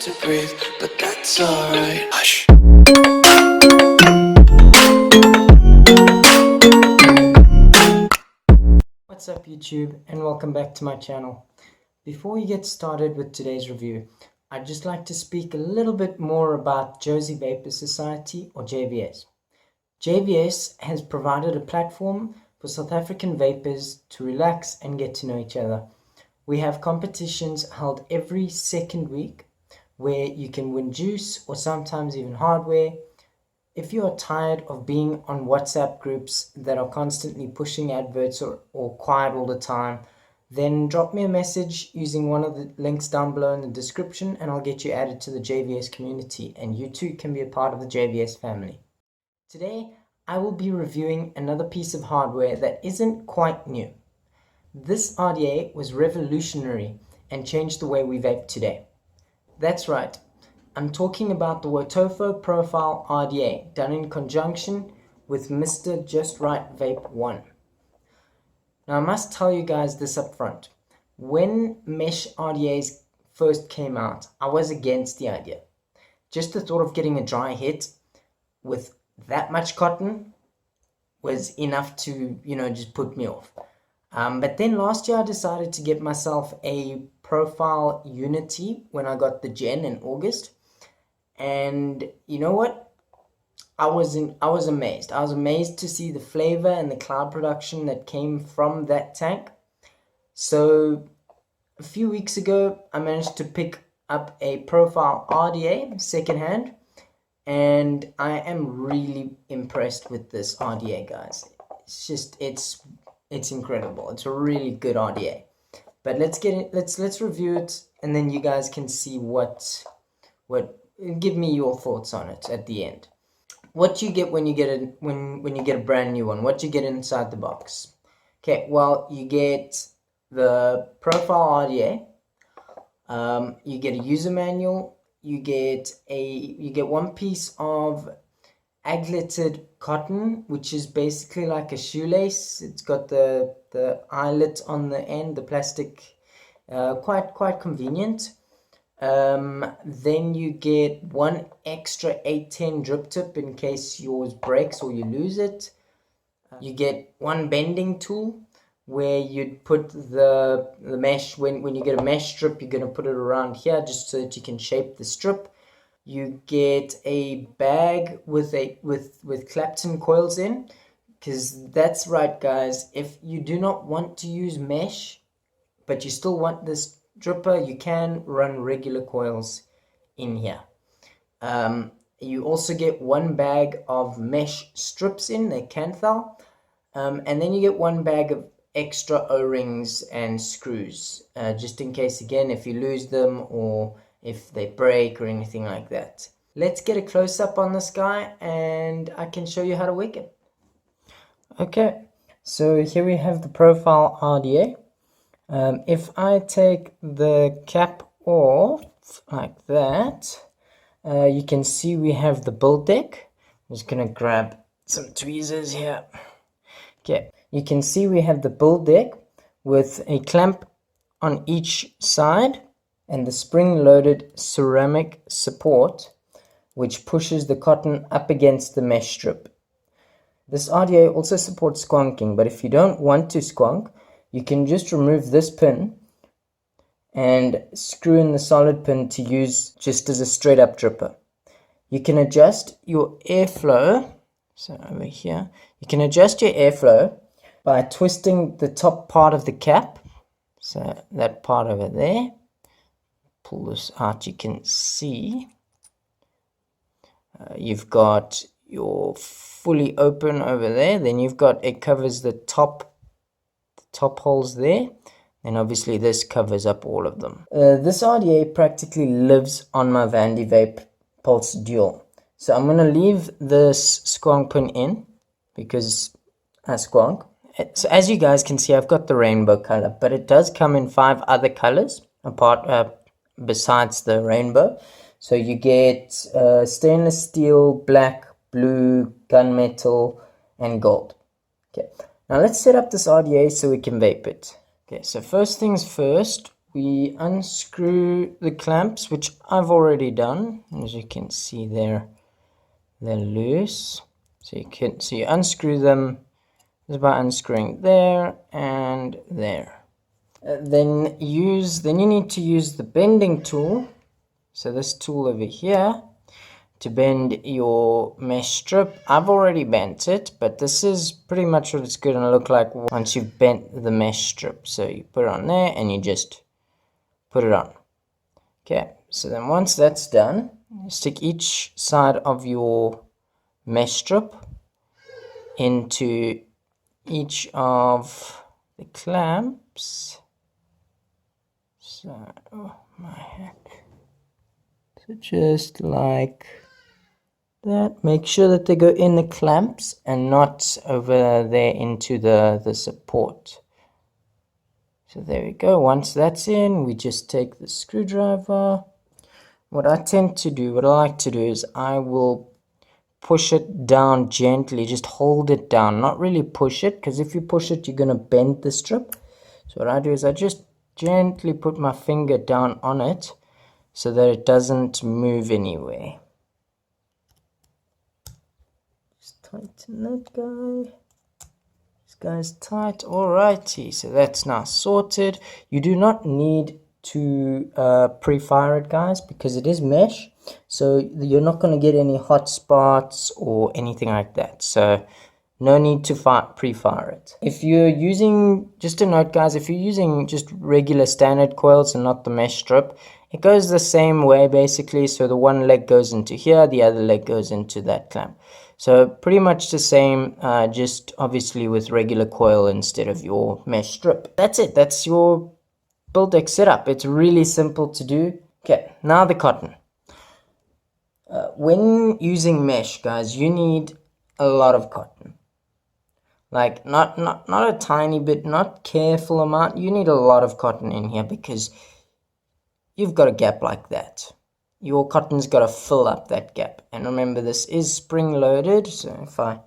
to breathe, but that's alright. Hush. What's up YouTube, and welcome back to my channel. Before we get started with today's review, I'd just like to speak a little bit more about Jersey Vapor Society, or JVS. JVS has provided a platform for South African vapors to relax and get to know each other. We have competitions held every second week where you can win juice or sometimes even hardware. If you are tired of being on WhatsApp groups that are constantly pushing adverts or quiet all the time, then drop me a message using one of the links down below in the description and I'll get you added to the JVS community, and you too can be a part of the JVS family. Today, I will be reviewing another piece of hardware that isn't quite new. This RDA was revolutionary and changed the way we vape today. That's right. I'm talking about the Wotofo Profile RDA, done in conjunction with Mr. Just Right Vape 1. Now I must tell you guys this up front. When mesh RDAs first came out, I was against the idea. Just the thought of getting a dry hit with that much cotton was enough to, just put me off. But then last year I decided to get myself a Profile Unity when I got the Gen in August. And you know what? I was amazed. I was amazed to see the flavor and the cloud production that came from that tank. So a few weeks ago, I managed to pick up a Profile RDA secondhand, and I am really impressed with this RDA, guys. It's incredible. It's a really good RDA. But let's review it, and then you guys can see what give me your thoughts on it at the end. What you get when you get a brand new one? What you get inside the box? Okay, well, you get the Profile RDA. You get a user manual. You get one piece of agleted cotton, which is basically like a shoelace. It's got the eyelet on the end, the plastic, quite convenient. Then you get one extra 810 drip tip in case yours breaks or you lose it. You get one bending tool where you'd put the mesh, when you get a mesh strip, you're going to put it around here just so that you can shape the strip. You get a bag with Clapton coils in, because that's right, guys. If you do not want to use mesh, but you still want this dripper, you can run regular coils in here. You also get one bag of mesh strips in, they're Canthal, and then you get one bag of extra O-rings and screws, just in case, again, if you lose them or if they break or anything like that. Let's get a close-up on this guy and I can show you how to wick it. Okay, so here we have the Profile RDA. If I take the cap off like that, you can see we have the build deck. I'm just gonna grab some tweezers here. Okay, you can see we have the build deck with a clamp on each side and the spring-loaded ceramic support, which pushes the cotton up against the mesh strip. This RDA also supports squonking, but if you don't want to squonk, you can just remove this pin and screw in the solid pin to use just as a straight up dripper. You can adjust your airflow, so over here, you can adjust your airflow by twisting the top part of the cap, so that part over there. Pull this out, you can see you've got your fully open over there, then you've got, it covers the top holes there, and obviously this covers up all of them. This RDA practically lives on my Vandy Vape Pulse Dual, so I'm going to leave this squonk pin in because I squonk. So as you guys can see, I've got the rainbow color, but it does come in 5 other colors apart besides the rainbow. So you get stainless steel, black, blue, gunmetal, and gold. Okay, now let's set up this RDA so we can vape it. Okay, so first things first, we unscrew the clamps, which I've already done. As you can see there, they're loose. So you unscrew them just by unscrewing there and there. Then you need to use the bending tool. So this tool over here, to bend your mesh strip. I've already bent it, but this is pretty much what it's going to look like once you've bent the mesh strip. So you put it on there and you just put it on. Okay, so then once that's done, stick each side of your mesh strip into each of the clamps. So, oh my heck. So just like that. Make sure that they go in the clamps and not over there into the support. So there we go. Once that's in, we just take the screwdriver. What I like to do is I will push it down gently. Just hold it down, not really push it, because if you push it, you're going to bend the strip. So what I do is I just gently put my finger down on it so that it doesn't move anywhere. Tighten that guy. This guy's tight. Alrighty, so that's now sorted. You do not need to pre-fire it, guys, because it is mesh, so you're not going to get any hot spots or anything like that. So no need to pre-fire it. If you're using, just a note, guys, if you're using just regular standard coils and not the mesh strip, it goes the same way basically. So the one leg goes into here, the other leg goes into that clamp. So pretty much the same, just obviously with regular coil instead of your mesh strip. That's it. That's your build deck setup. It's really simple to do. Okay, now the cotton. When using mesh, guys, you need a lot of cotton. Like not a tiny bit, not careful amount. You need a lot of cotton in here because you've got a gap like that. Your cotton's got to fill up that gap. And remember, this is spring loaded. So let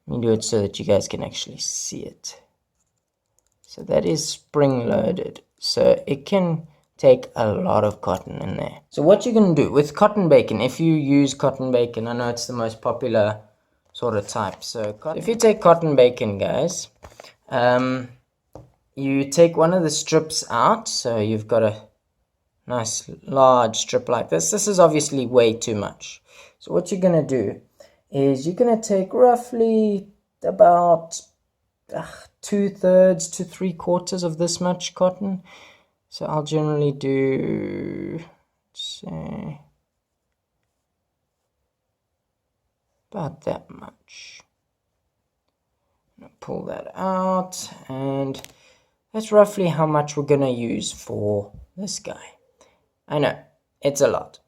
me do it so that you guys can actually see it. So that is spring loaded. So it can take a lot of cotton in there. So what you're going to do with cotton bacon, if you use cotton bacon, I know it's the most popular sort of type. So if you take cotton bacon, guys, you take one of the strips out. So you've got a nice large strip like this. This is obviously way too much. So what you're going to do is you're going to take roughly about 2/3 to 3/4 of this much cotton. So I'll generally do, say, about that much. Pull that out, and that's roughly how much we're going to use for this guy. I know, it's a lot.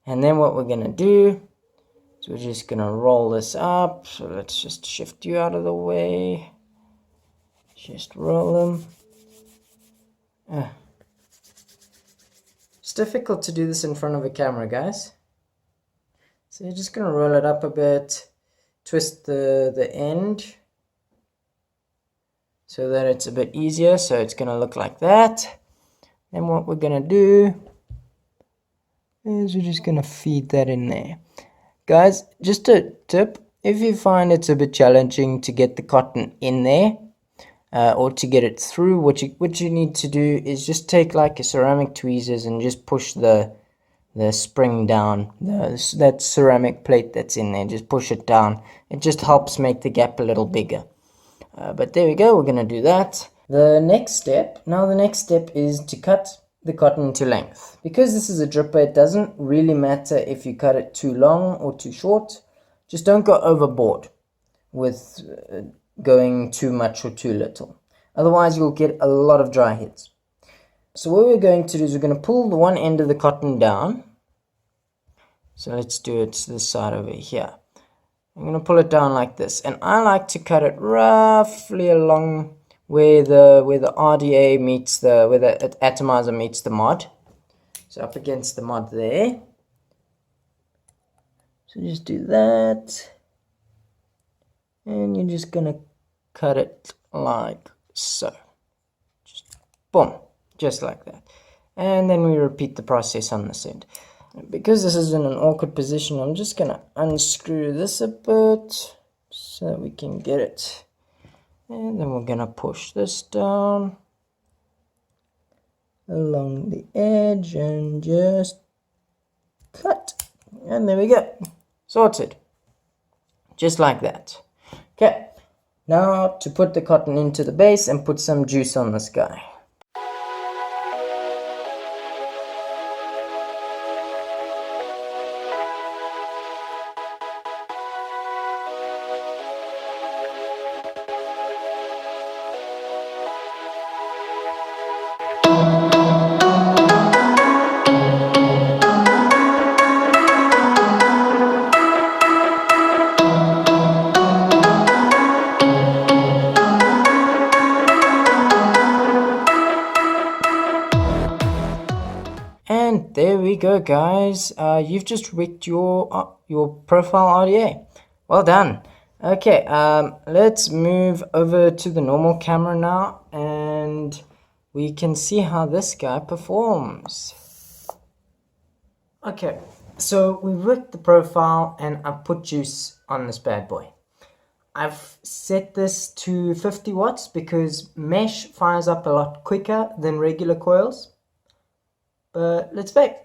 And then what we're going to do is we're just going to roll this up. So let's just shift you out of the way. Just roll them. It's difficult to do this in front of a camera, guys. So you're just going to roll it up a bit, twist the end so that it's a bit easier. So it's going to look like that. Then what we're going to do is we're just going to feed that in there. Guys, just a tip, if you find it's a bit challenging to get the cotton in there or to get it through, what you need to do is just take like a ceramic tweezers and just push the spring down, that ceramic plate that's in there, just push it down. It just helps make the gap a little bigger. But there we go, we're going to do that. The next step is to cut the cotton into length. Because this is a dripper, it doesn't really matter if you cut it too long or too short. Just don't go overboard with going too much or too little. Otherwise, you'll get a lot of dry hits. So what we're going to do is we're going to pull the one end of the cotton down. So let's do it to this side over here. I'm going to pull it down like this. And I like to cut it roughly along where the RDA meets where the atomizer meets the mod. So up against the mod there. So just do that. And you're just going to cut it like so. Just boom. just like that. And then we repeat the process on this end. Because this is in an awkward position, I'm just going to unscrew this a bit so that we can get it. And then we're going to push this down along the edge and just cut. And there we go. Sorted. Just like that. Okay. Now to put the cotton into the base and put some juice on this guy. And there we go, guys. You've just wicked your profile RDA. Well done. Okay, let's move over to the normal camera now, and we can see how this guy performs. Okay, so we wicked the profile, and I put juice on this bad boy. I've set this to 50 watts because mesh fires up a lot quicker than regular coils. But let's vape.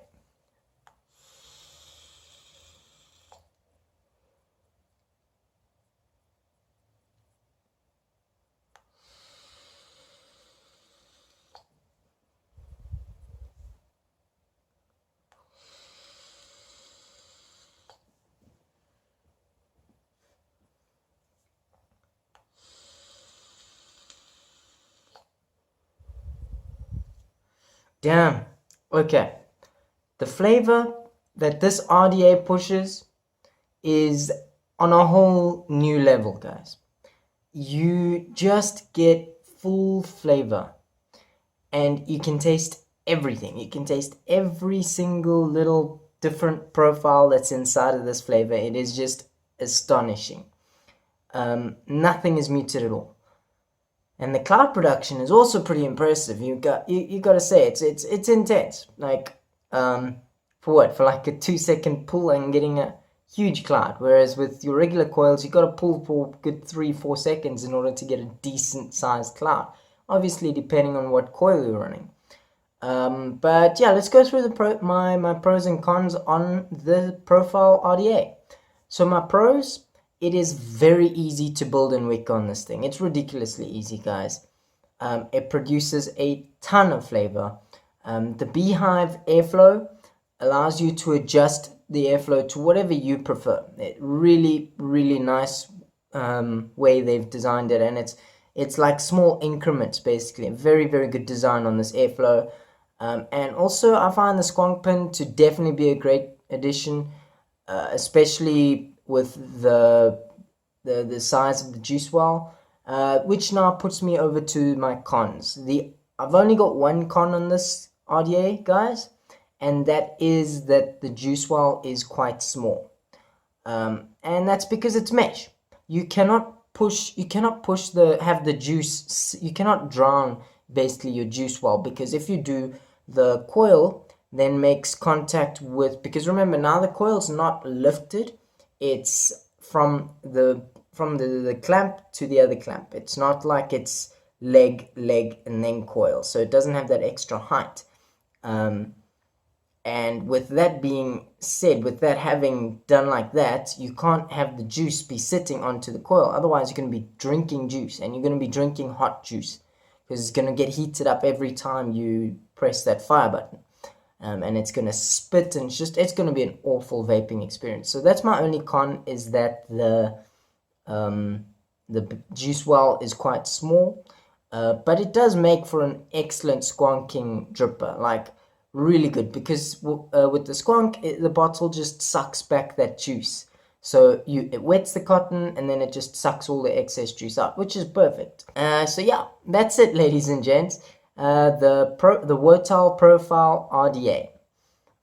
Damn. Okay. The flavor that this RDA pushes is on a whole new level, guys. You just get full flavor and you can taste everything. You can taste every single little different profile that's inside of this flavor. It is just astonishing. Nothing is muted at all. And the cloud production is also pretty impressive. You got to say it's intense. Like for like a 2-second pull and getting a huge cloud, whereas with your regular coils you got to pull for a good 3-4 seconds in order to get a decent sized cloud, obviously depending on what coil you're running. But yeah, let's go through my pros and cons on the profile RDA. So my pros: it is very easy to build and wick on this thing. It's ridiculously easy, guys. It produces a ton of flavor. The beehive airflow allows you to adjust the airflow to whatever you prefer. It really, really nice way they've designed it, and it's like small increments basically. A very, very good design on this airflow. And also I find the squonk pin to definitely be a great addition, especially with the size of the juice well, which now puts me over to my cons. I've only got one con on this RDA, guys, and that is that the juice well is quite small, and that's because it's mesh. You cannot have the juice. You cannot drown basically your juice well, because if you do, the coil then makes contact with, because remember now the coil's not lifted, it's from the clamp to the other clamp. It's not like it's leg and then coil, so it doesn't have that extra height. And with that being said, with that having done like that, you can't have the juice be sitting onto the coil, otherwise you're going to be drinking juice, and you're going to be drinking hot juice because it's going to get heated up every time you press that fire button. And it's going to spit, and it's going to be an awful vaping experience. So that's my only con, is that the juice well is quite small, but it does make for an excellent squonking dripper, like really good, because with the squonk, the bottle just sucks back that juice. So it wets the cotton and then it just sucks all the excess juice out, which is perfect. So yeah, that's it, ladies and gents. The Wotofo Profile RDA.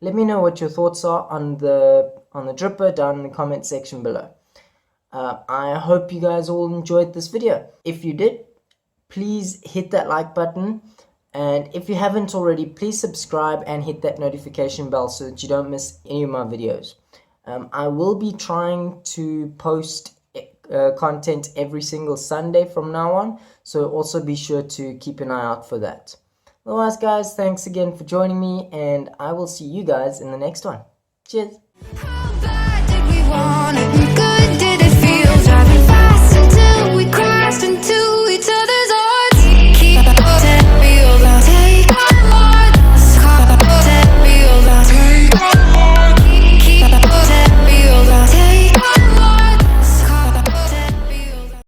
Let me know what your thoughts are on the dripper down in the comment section below. I hope you guys all enjoyed this video. If you did, please hit that like button. And if you haven't already, please subscribe and hit that notification bell so that you don't miss any of my videos. I will be trying to post content every single Sunday from now on, so also be sure to keep an eye out for that. Otherwise, guys, thanks again for joining me, and I will see you guys in the next one. Cheers!